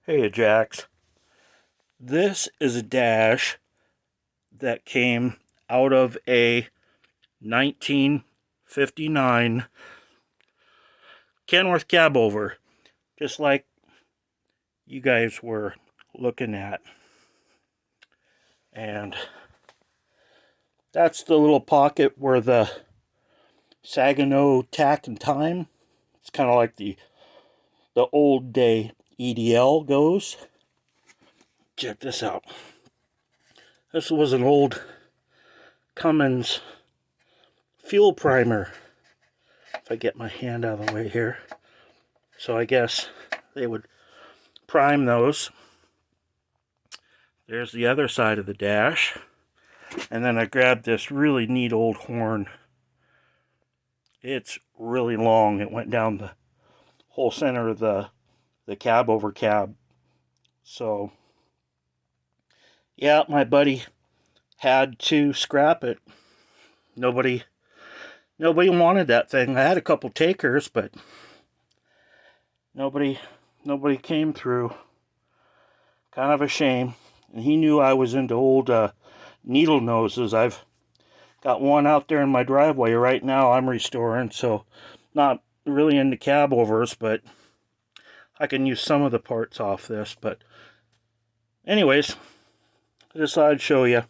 Hey Jax, this is a dash that came out of a 1959 Kenworth cab over, just like you guys were looking at. And that's the little pocket where the Saginaw tack and time, it's kind of like the old day EDL goes. Check this out. This was an old Cummins fuel primer. If I get my hand out of the way here. So I guess they would prime those. There's the other side of the dash. And then I grabbed this really neat old horn. It's really long. It went down the whole center of the cab over cab. So yeah, my buddy had to scrap it. Nobody wanted that thing. I had a couple takers, but nobody came through. Kind of a shame. And he knew I was into old needle noses. I've got one out there in my driveway right now I'm restoring, so not really into cab overs, but I can use some of the parts off this. But anyways, I decided I'd show you.